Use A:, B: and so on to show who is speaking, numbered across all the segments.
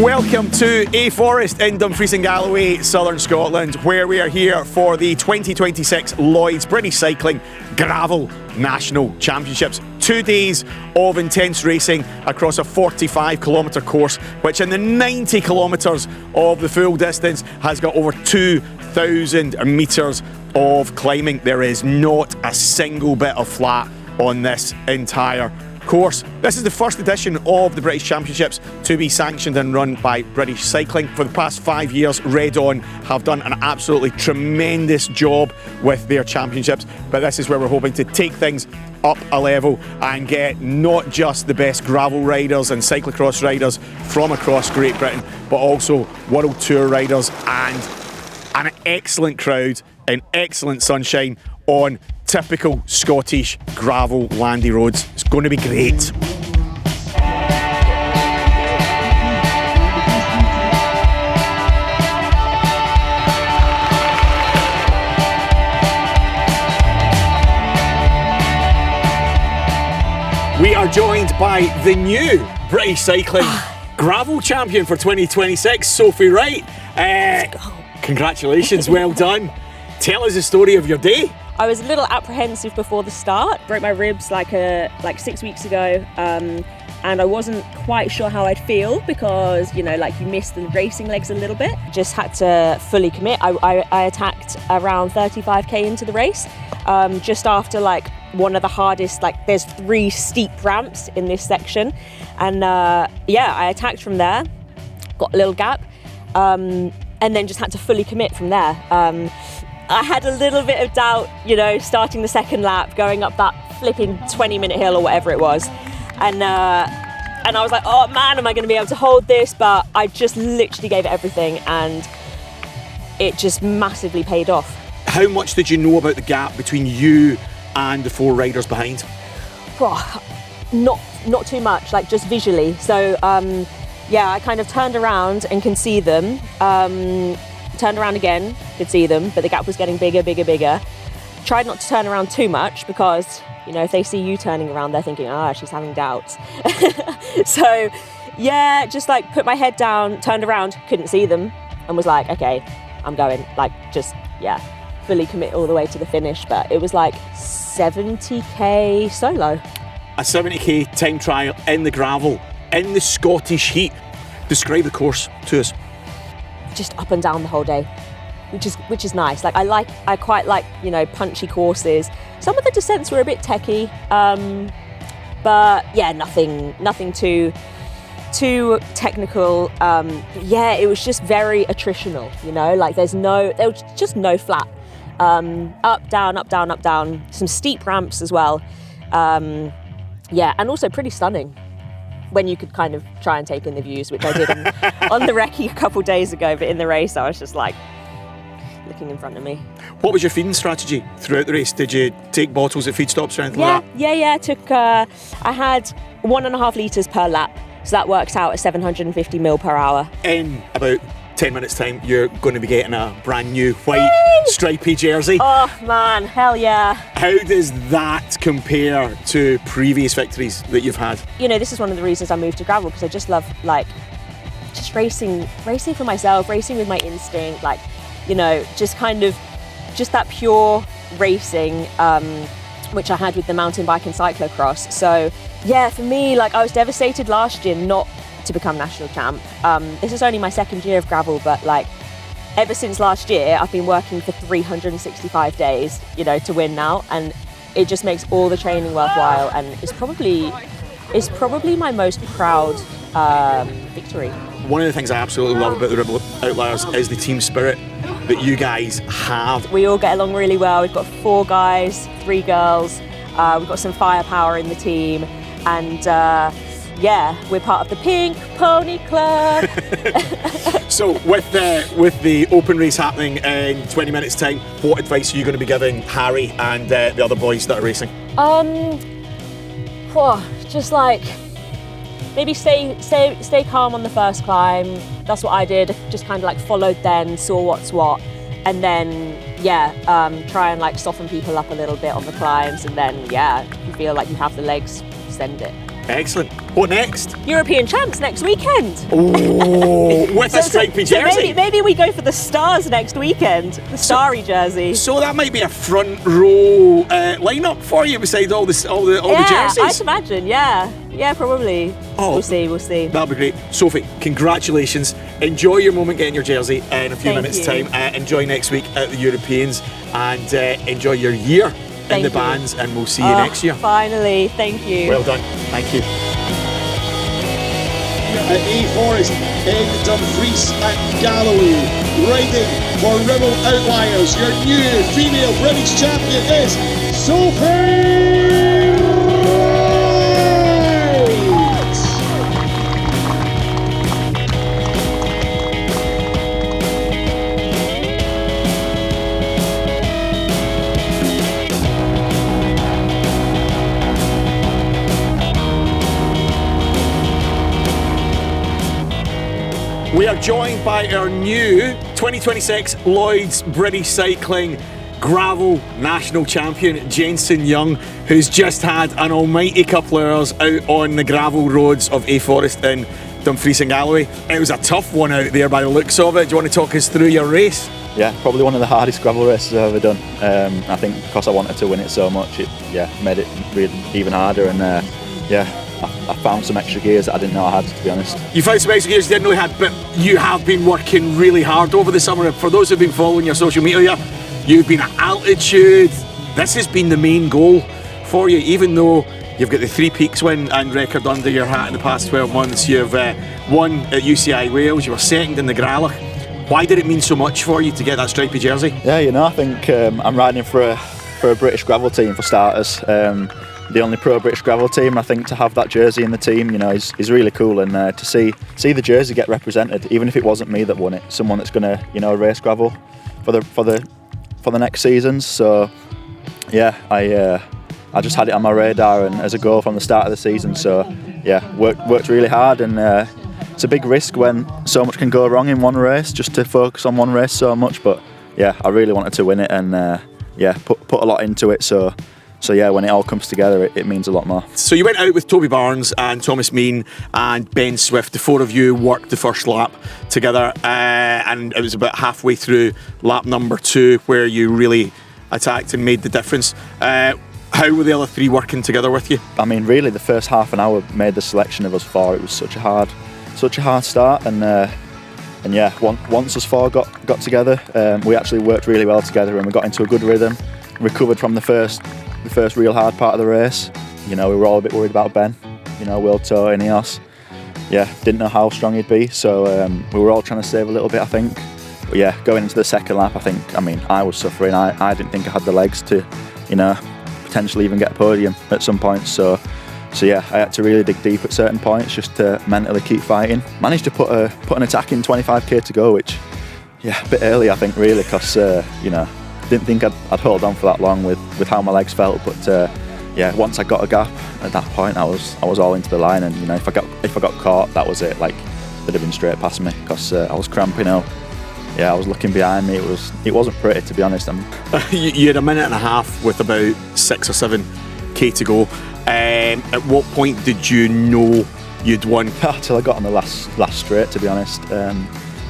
A: Welcome to A Forest in Dumfries and Galloway, Southern Scotland, where we are here for the 2026 Lloyds British Cycling Gravel National Championships. 2 days of intense racing across a 45-kilometre course, which in the 90 kilometres of the full distance has got over 2,000 metres of climbing. There is not a single bit of flat on this entire course. This is the first edition of the British Championships to be sanctioned and run by British Cycling. For the past 5 years, Red On have done an absolutely tremendous job with their championships, but this is where we're hoping to take things up a level and get not just the best gravel riders and cyclocross riders from across Great Britain, but also World Tour riders and an excellent crowd in excellent sunshine on typical Scottish gravel landy roads. It's going to be great. We are joined by the new British Cycling Gravel Champion for 2026, Sophie Wright. Congratulations, well done. Tell us the story of your day.
B: I was a little apprehensive before the start. Broke my ribs like 6 weeks ago, and I wasn't quite sure how I'd feel because, you miss the racing legs a little bit. Just had to fully commit. I attacked around 35k into the race, just after one of the hardest, there's 3 steep ramps in this section. And I attacked from there, got a little gap, and then just had to fully commit from there. I had a little bit of doubt, starting the second lap, going up that flipping 20-minute hill or whatever it was. And I was like, oh man, am I going to be able to hold this? But I just literally gave it everything and it just massively paid off.
A: How much did you know about the gap between you and the 4 riders behind?
B: Not too much, just visually. So, I kind of turned around and can see them. Turned around again, could see them, but the gap was getting bigger. Tried not to turn around too much because, if they see you turning around, they're thinking, she's having doubts. So, just put my head down, turned around, couldn't see them, and was like, okay, I'm going. Fully commit all the way to the finish. But it was 70k solo.
A: A 70k time trial in the gravel, in the Scottish heat. Describe the course to us.
B: Just up and down the whole day, which is nice. I quite like punchy courses. Some of the descents were a bit techie, but nothing too technical. It was just very attritional. There was just no flat. Up down. Some steep ramps as well. And also pretty stunning when you could kind of try and take in the views, which I did on the recce a couple of days ago, but in the race I was just looking in front of me.
A: What was your feeding strategy throughout the race? Did you take bottles at feed stops or anything like that?
B: Yeah. I had 1.5 litres per lap, so that works out at 750 ml per hour.
A: In about 10 minutes time, you're going to be getting a brand new white stripy jersey.
B: Oh man, hell yeah.
A: How does that compare to previous victories that you've had?
B: This is one of the reasons I moved to gravel, because I just love just racing for myself, racing with my instinct, just that pure racing, which I had with the mountain bike and cyclocross. So yeah, for me, I was devastated last year not to become national champ. This is only my 2nd year of gravel, but ever since last year I've been working for 365 days, to win now, and it just makes all the training worthwhile, and it's probably my most proud victory.
A: One of the things I absolutely love about the Rebel Outliers is the team spirit that you guys have.
B: We all get along really well. We've got 4 guys, 3 girls. We've got some firepower in the team, and we're part of the Pink Pony Club.
A: So with the open race happening in 20 minutes time, what advice are you going to be giving Harry and the other boys that are racing?
B: Just maybe stay calm on the first climb. That's what I did. Just kind of followed then, saw what's what, and then try and soften people up a little bit on the climbs, and then if you feel like you have the legs, send it.
A: Excellent. What next?
B: European champs next weekend.
A: Oh, with a stripy jersey.
B: Maybe we go for the Stars next weekend, the starry jersey.
A: So that might be a front row lineup for you besides all the jerseys.
B: I'd imagine. Yeah, probably.
A: Oh,
B: We'll see.
A: That'll be great. Sophie, congratulations. Enjoy your moment getting your jersey in a few minutes' time. Enjoy next week at the Europeans and enjoy your year in the bands, and we'll see you next year.
B: Finally, thank you.
A: Well done. Thank you.
C: At A-Forest in Dumfries and Galloway, riding for Rebel Outliers, your new female British champion is Sophie
A: We are joined by our new 2026 Lloyd's British Cycling Gravel National Champion, Jenson Young, who's just had an almighty couple of hours out on the gravel roads of A-Forest in Dumfries and Galloway. It was a tough one out there by the looks of it. Do you want to talk us through your race?
D: Yeah, probably one of the hardest gravel races I've ever done. I think because I wanted to win it so much, it made it really even harder, and I found some extra gears that I didn't know I had, to be honest.
A: You found some extra gears you didn't know you had, but you have been working really hard over the summer. For those who've been following your social media, you've been at altitude. This has been the main goal for you, even though you've got the 3 Peaks win and record under your hat in the past 12 months. You've won at UCI Wales, you were second in the Gralach. Why did it mean so much for you to get that stripy jersey?
D: Yeah, I think I'm riding for a British gravel team, for starters. The only pro British gravel team. I think to have that jersey in the team, is really cool, and to see the jersey get represented, even if it wasn't me that won it, someone that's going to race gravel for the next seasons. So yeah, I just had it on my radar and as a goal from the start of the season. So yeah, worked really hard, and it's a big risk when so much can go wrong in one race, just to focus on one race so much. But yeah, I really wanted to win it, and put a lot into it. So yeah, when it all comes together, it means a lot more.
A: So you went out with Toby Barnes and Thomas Mean and Ben Swift. The 4 of you worked the first lap together, and it was about halfway through lap number 2 where you really attacked and made the difference. How were the other 3 working together with you?
D: I mean, really, the first half an hour made the selection of us 4. It was such a hard start, and yeah, once us 4 got together, we actually worked really well together, and we got into a good rhythm. Recovered from the first real hard part of the race. We were all a bit worried about Ben, World Tour, Ineos. Yeah, didn't know how strong he'd be, so we were all trying to save a little bit, I think. But yeah, going into the second lap, I was suffering. I didn't think I had the legs to, potentially even get a podium at some points. So yeah, I had to really dig deep at certain points just to mentally keep fighting. Managed to put an attack in 25k to go, which, yeah, a bit early, I think, really, because didn't think I'd hold on for that long with how my legs felt. But yeah, once I got a gap at that point, I was all into the line, and if I got caught, that was it. Like, they'd have been straight past me, because I was cramping out. Yeah, I was looking behind me. It wasn't pretty, to be honest.
A: You had a minute and a half with about 6 or 7k to go. At what point did you know you'd won?
D: Till I got on the last straight, to be honest.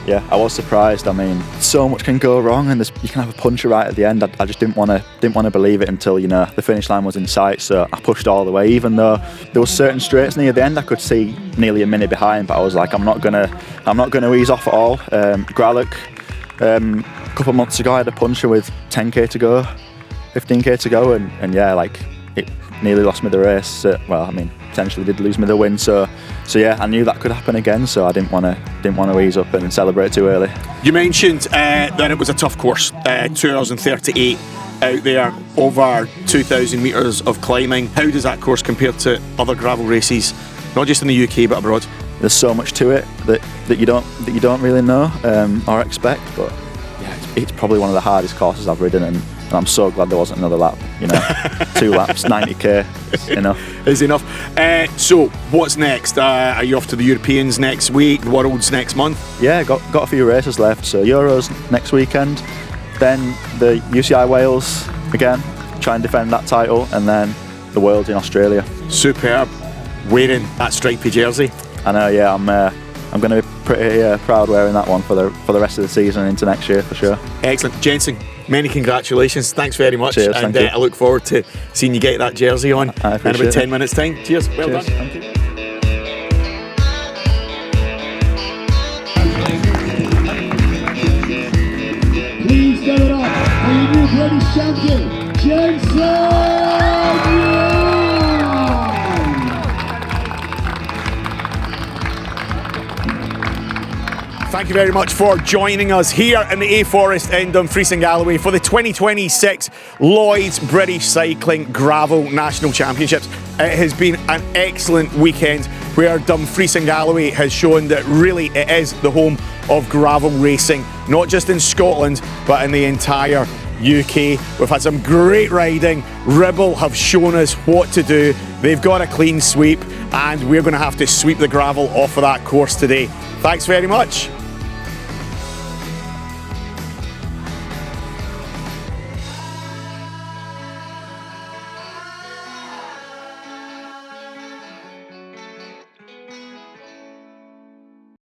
D: Yeah, I was surprised. I mean, so much can go wrong, and you can have a puncher right at the end. I just didn't want to believe it until the finish line was in sight. So I pushed all the way, even though there were certain straights near the end I could see nearly a minute behind. But I was like, I'm not gonna ease off at all. Gralach, a couple of months ago, I had a puncher with 10k to go, 15k to go, and yeah, like, it nearly lost me the race. Potentially did lose me the win. So yeah, I knew that could happen again. So I didn't want to ease up and celebrate too early.
A: You mentioned that it was a tough course, 2 hours and 38 out there, over 2,000 metres of climbing. How does that course compare to other gravel races, not just in the UK but abroad?
D: There's so much to it that you don't really know or expect. But yeah, it's probably one of the hardest courses I've ridden, and I'm so glad there wasn't another lap. 2 laps, 90k, enough.
A: Is enough. So what's next? Are you off to the Europeans next week? Worlds next month?
D: Yeah, got a few races left. So Euros next weekend, then the UCI Wales again, try and defend that title, and then the Worlds in Australia.
A: Superb. wearing that stripy jersey.
D: I know, yeah, I'm going to be pretty proud wearing that one for the rest of the season and into next year for sure.
A: Excellent. Jensen, many congratulations. Thanks very much.
D: Cheers,
A: and
D: thank you.
A: I look forward to seeing you get that jersey on
D: I
A: in about
D: appreciate
A: 10
D: it.
A: minutes' time. Cheers. Well
D: Cheers,
A: done.
D: thank you.
C: Please give it up for your new British champion, Jensen Young!
A: Thank you very much for joining us here in the A Forest in Dumfries and Galloway for the 2026 Lloyd's British Cycling Gravel National Championships. It has been an excellent weekend where Dumfries and Galloway has shown that really it is the home of gravel racing, not just in Scotland but in the entire UK. We've had some great riding. Ribble have shown us what to do. They've got a clean sweep and we're going to have to sweep the gravel off of that course today. Thanks very much.